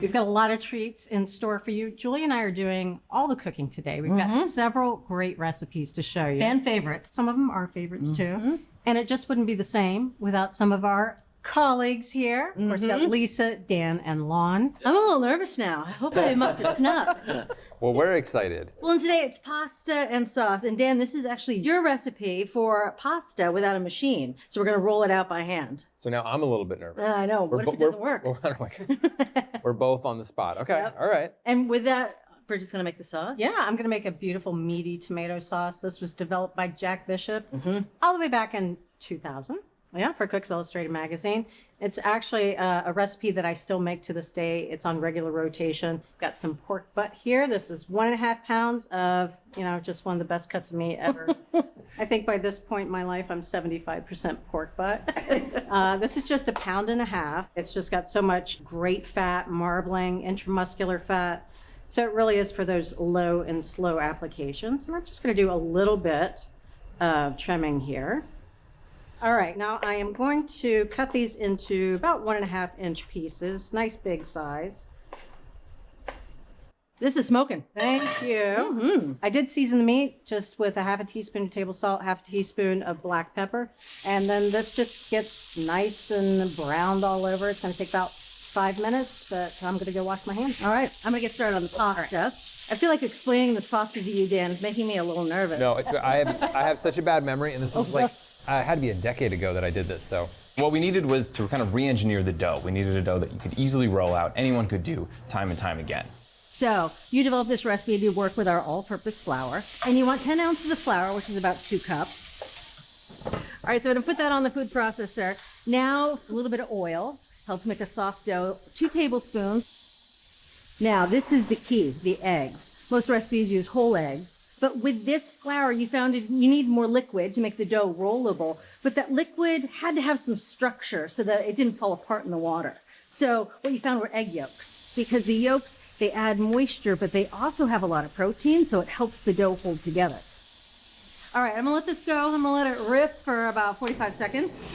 We've got a lot of treats in store for you. Julie and I are doing all the cooking today. We've got several great recipes to show you. Fan favorites. Some of them are favorites too. And it just wouldn't be the same without some of our colleagues here. Of course, we've got Lisa, Dan, and Lan. I'm a little nervous now. I hope I'm up to snuff. Well, we're excited. Well, and today it's pasta and sauce. And Dan, this is actually your recipe for pasta without a machine. So we're going to roll it out by hand. So now I'm a little bit nervous. I know. What if it doesn't work? We're both on the spot. Okay. Yep. All right. And with that, Bridget's going to make the sauce? Yeah, I'm going to make a beautiful meaty tomato sauce. This was developed by Jack Bishop all the way back in 2000. Yeah, for Cooks Illustrated magazine. It's actually a recipe that I still make to this day. It's on regular rotation. Got some pork butt here. This is 1.5 pounds of, just one of the best cuts of meat ever. I think by this point in my life, I'm 75% pork butt. This is just 1.5 pounds. It's just got so much great fat, marbling, intramuscular fat. So it really is for those low and slow applications. And I'm just going to do a little bit of trimming here. All right, now I am going to cut these into about 1.5-inch pieces, nice big size. This is smoking. Thank you. I did season the meat just with 1/2 teaspoon of table salt, 1/2 teaspoon of black pepper, and then this just gets nice and browned all over. It's going to take about 5 minutes, but I'm going to go wash my hands. All right, I'm going to get started on the pasta. I feel like explaining this pasta to you, Dan, is making me a little nervous. No, I have such a bad memory, and this was like, it had to be a decade ago that I did this, so. What we needed was to kind of re-engineer the dough. We needed a dough that you could easily roll out, anyone could do time and time again. So you developed this recipe to work with our all-purpose flour, and you want 10 ounces of flour, which is about 2 cups. All right, so I'm gonna put that on the food processor. Now, a little bit of oil, helps make a soft dough, 2 tablespoons. Now, this is the key, the eggs. Most recipes use whole eggs. But with this flour, you found you need more liquid to make the dough rollable. But that liquid had to have some structure so that it didn't fall apart in the water. So what you found were egg yolks. Because the yolks, they add moisture, but they also have a lot of protein, so it helps the dough hold together. All right, I'm gonna let this go. I'm gonna let it riff for about 45 seconds.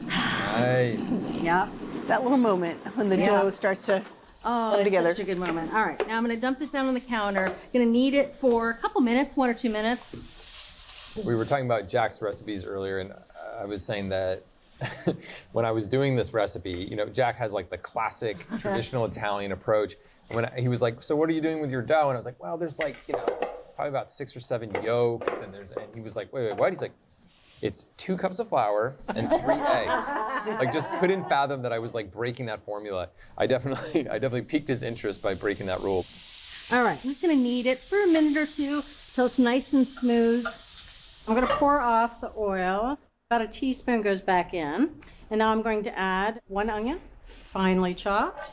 Nice. Yep. That little moment when the dough starts to come together. Such a good moment. All right, now I'm gonna dump this out on the counter. Gonna knead it for a couple minutes, 1 or 2 minutes. We were talking about Jack's recipes earlier, and I was saying that when I was doing this recipe, Jack has like the classic traditional Italian approach. And when he was like, "So what are you doing with your dough?" And I was like, "Well, there's like, probably about 6 or 7 yolks." And he was like, "Wait, what?" He's like, "It's 2 cups of flour and 3 eggs." Like, just couldn't fathom that I was like breaking that formula. I definitely piqued his interest by breaking that rule. All right, I'm just gonna knead it for a minute or two till it's nice and smooth. I'm going to pour off the oil. About a teaspoon goes back in. And now I'm going to add 1 onion, finely chopped.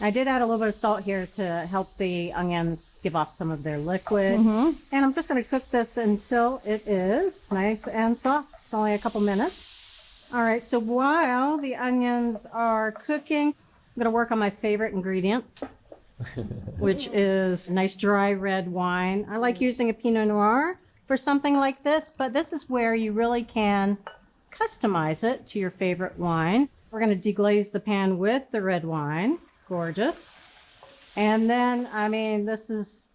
I did add a little bit of salt here to help the onions give off some of their liquid. And I'm just going to cook this until it is nice and soft. It's only a couple minutes. All right, so while the onions are cooking, I'm going to work on my favorite ingredient, which is nice dry red wine. I like using a Pinot Noir for something like this, but this is where you really can customize it to your favorite wine. We're going to deglaze the pan with the red wine. Gorgeous. And then, this is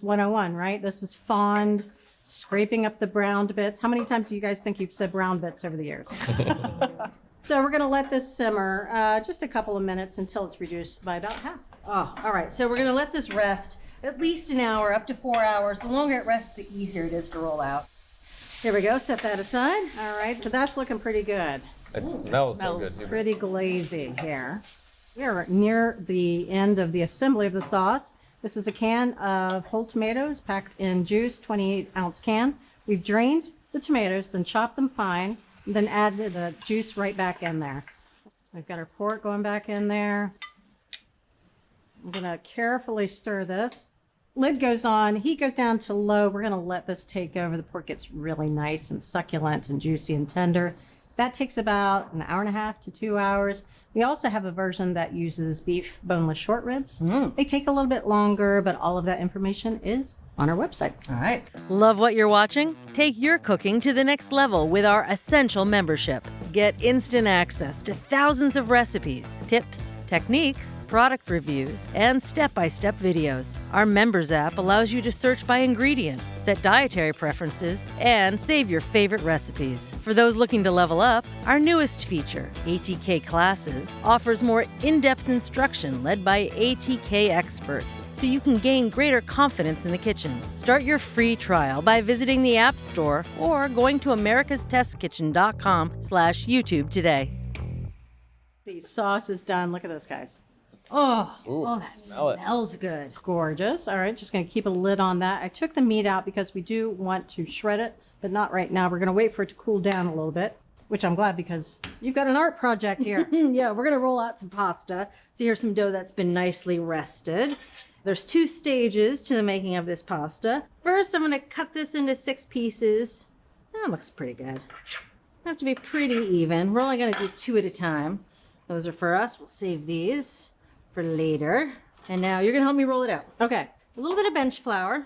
101, right? This is fond, scraping up the browned bits. How many times do you guys think you've said brown bits over the years? So we're going to let this simmer just a couple of minutes until it's reduced by about half. Oh, all right, so we're gonna let this rest at least an hour, up to 4 hours. The longer it rests, the easier it is to roll out. There we go, set that aside. All right, so that's looking pretty good. It smells so good. Pretty glazy here. We are near the end of the assembly of the sauce. This is a can of whole tomatoes packed in juice, 28-ounce can. We've drained the tomatoes, then chopped them fine, and then added the juice right back in there. We've got our pork going back in there. I'm gonna carefully stir this. Lid goes on, heat goes down to low. We're gonna let this take over. The pork gets really nice and succulent and juicy and tender. That takes about 1.5 to 2 hours. We also have a version that uses beef boneless short ribs. They take a little bit longer, but all of that information is on our website. All right. Love what you're watching? Take your cooking to the next level with our Essential membership. Get instant access to thousands of recipes, tips, techniques, product reviews, and step-by-step videos. Our members app allows you to search by ingredient, set dietary preferences, and save your favorite recipes. For those looking to level up, our newest feature, ATK Classes, offers more in-depth instruction led by ATK experts, so you can gain greater confidence in the kitchen. Start your free trial by visiting the App Store or going to americastestkitchen.com/YouTube today. The sauce is done. Look at those guys. Oh, that smell it. smells good. Gorgeous. All right, just going to keep a lid on that. I took the meat out because we do want to shred it, but not right now. We're going to wait for it to cool down a little bit, which I'm glad because you've got an art project here. Yeah, we're gonna roll out some pasta. So here's some dough that's been nicely rested. There's 2 stages to the making of this pasta. First, I'm gonna cut this into 6 pieces. That looks pretty good. Have to be pretty even. We're only gonna do 2 at a time. Those are for us. We'll save these for later. And now you're gonna help me roll it out. Okay. A little bit of bench flour.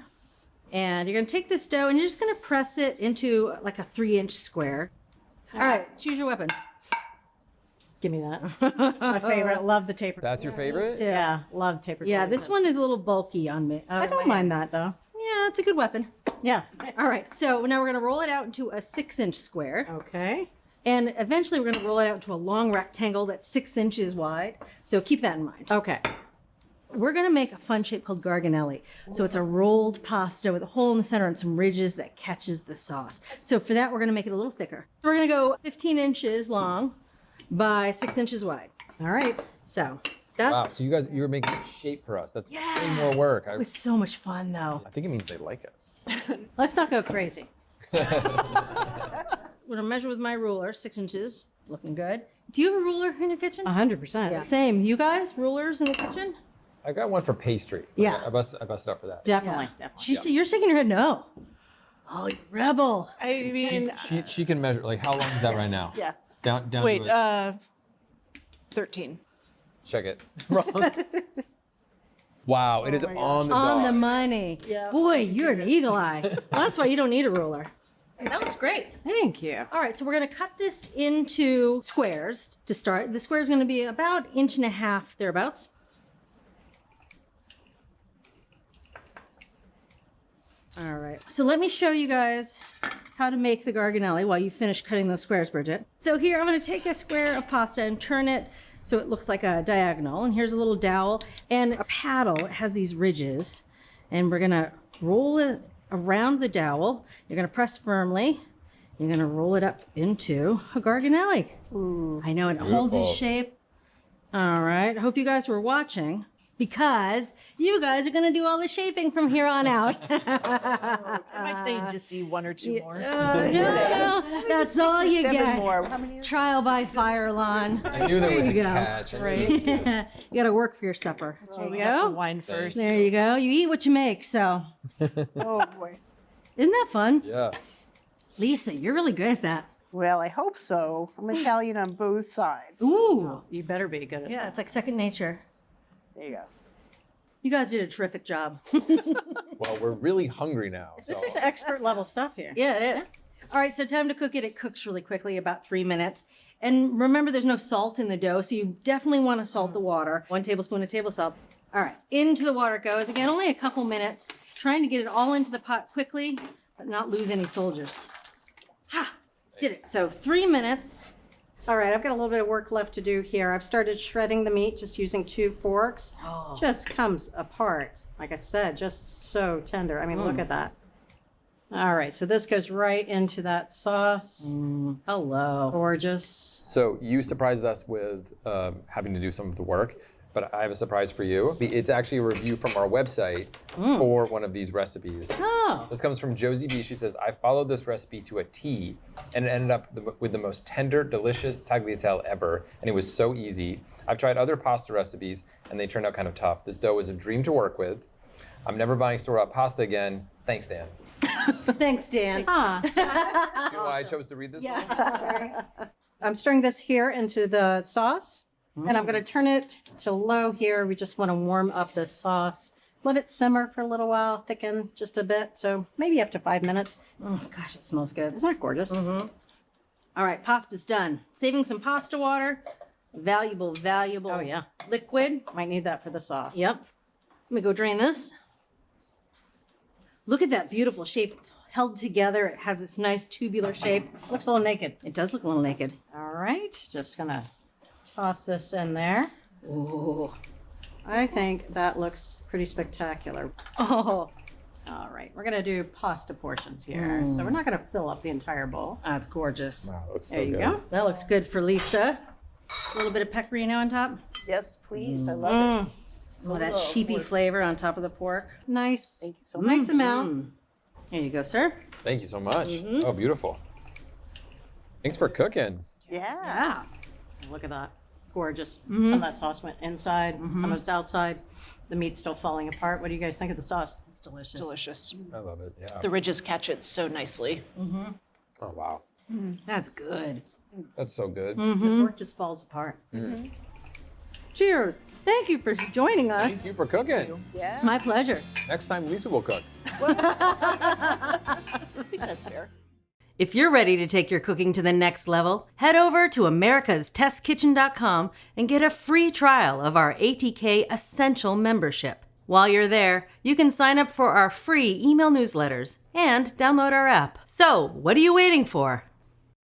And you're gonna take this dough and you're just gonna press it into like a 3-inch square. All right, choose your weapon. Give me that. It's my favorite. Love the taper. That's your favorite? Yeah, love taper. Yeah, this one is a little bulky on me. I don't mind that though. Yeah, it's a good weapon. Yeah. All right, so now we're gonna roll it out into a 6-inch square. Okay. And eventually we're gonna roll it out into a long rectangle that's 6 inches wide. So keep that in mind. Okay. We're gonna make a fun shape called garganelli. So it's a rolled pasta with a hole in the center and some ridges that catches the sauce. So for that, we're gonna make it a little thicker. We're gonna go 15 inches long by 6 inches wide. All right. So that's Wow, so you were making a shape for us. That's way more work. it was so much fun though. I think it means they like us. Let's not go crazy. I'm gonna measure with my ruler, 6 inches, looking good. Do you have a ruler in your kitchen? 100%. Same. You guys, rulers in the kitchen? I got one for pastry. Yeah. I busted up for that. Definitely. Definitely. You're shaking your head no. Oh, you rebel. I mean, She can measure, like, how long is that right now? yeah. Down Wait, to it. 13. Check it. Wrong. Wow, it is on the On the dot. money. Yeah. Boy, you're an eagle eye. Well, that's why you don't need a ruler. That looks great. Thank you. All right, so we're gonna cut this into squares to start. The square is gonna be about 1.5 inches thereabouts. All right, so let me show you guys how to make the garganelli while you finish cutting those squares, Bridget. So here, I'm gonna take a square of pasta and turn it so it looks like a diagonal. And here's a little dowel and a paddle. It has these ridges. And we're gonna roll it around the dowel. You're gonna press firmly. You're gonna roll it up into a garganelli. Ooh. I know, and it holds its Beautiful. shape. All right, I hope you guys were watching because you guys are gonna do all the shaping from here on out. I might need to see 1 or 2 more. No, that's all you 7 get. more. How many? Trial by fire, Lon. I knew there was a you go. catch. I knew there was a- You gotta work for your supper. There you go. Wine first. There you go. You eat what you make, so. Oh boy. Isn't that fun? Yeah. Lisa, you're really good at that. Well, I hope so. I'm Italian on both sides. Ooh. You better be good at Yeah, it's like second nature. There you go. You guys did a terrific job. Well, we're really hungry now. So. This is expert level stuff here. Yeah, it is. All right, so time to cook it. It cooks really quickly, about 3 minutes. And remember, there's no salt in the dough, so you definitely want to salt the water. 1 tablespoon of table salt. All right, into the water it goes. Again, only a couple minutes. Trying to get it all into the pot quickly, but not lose any soldiers. Ha! Did it. So 3 minutes. All right, I've got a little bit of work left to do here. I've started shredding the meat just using 2 forks. Just comes apart. Like I said, just so tender. I mean, look at that. All right, so this goes right into that sauce. Hello. Gorgeous. So you surprised us with having to do some of the work, but I have a surprise for you. It's actually a review from our website for one of these recipes. Oh. This comes from Josie B. She says, I followed this recipe to a T, and it ended up with the most tender, delicious tagliatelle ever, and it was so easy. I've tried other pasta recipes, and they turned out kind of tough. This dough is a dream to work with. I'm never buying store-bought pasta again. Thanks, Dan. Thanks, Dan. Ah. You know why I chose to read this one? I'm stirring this here into the sauce, and I'm going to turn it to low here. We just want to warm up the sauce Let it simmer for a little while, thicken just a bit. So maybe up to 5 minutes. Oh, gosh, it smells good. Isn't that gorgeous? All right, pasta's done. Saving some pasta water. Valuable Oh, yeah. liquid. Might need that for the sauce. Yep. Let me go drain this. Look at that beautiful shape. It's held together. It has this nice tubular shape. Looks a little naked. It does look a little naked. All right. Just gonna toss this in there. Ooh. I think that looks pretty spectacular. Oh. All right. We're gonna do pasta portions here. So we're not gonna fill up the entire bowl. That's gorgeous. Wow, it looks There so you good. go. That looks good for Lisa. A little bit of pecorino on top. Yes, please. I love it. Oh, that sheepy flavor on top of the pork. Nice. Thank you so Nice much. amount. Here you go, sir. Thank you so much. Oh, beautiful. Thanks for cooking. Yeah. Yeah. Look at that. Gorgeous. Some of that sauce went inside, some of it's outside. The meat's still falling apart. What do you guys think of the sauce? It's delicious. Delicious. I love it. Yeah. The ridges catch it so nicely. Oh, wow. That's good. That's so good. The pork just falls apart. Cheers. Thank you for joining us. Thank you for cooking. Yeah. My pleasure. Next time, Lisa will cook. I think that's fair. If you're ready to take your cooking to the next level, head over to americastestkitchen.com and get a free trial of our ATK Essential membership. While you're there, you can sign up for our free email newsletters and download our app. So, what are you waiting for?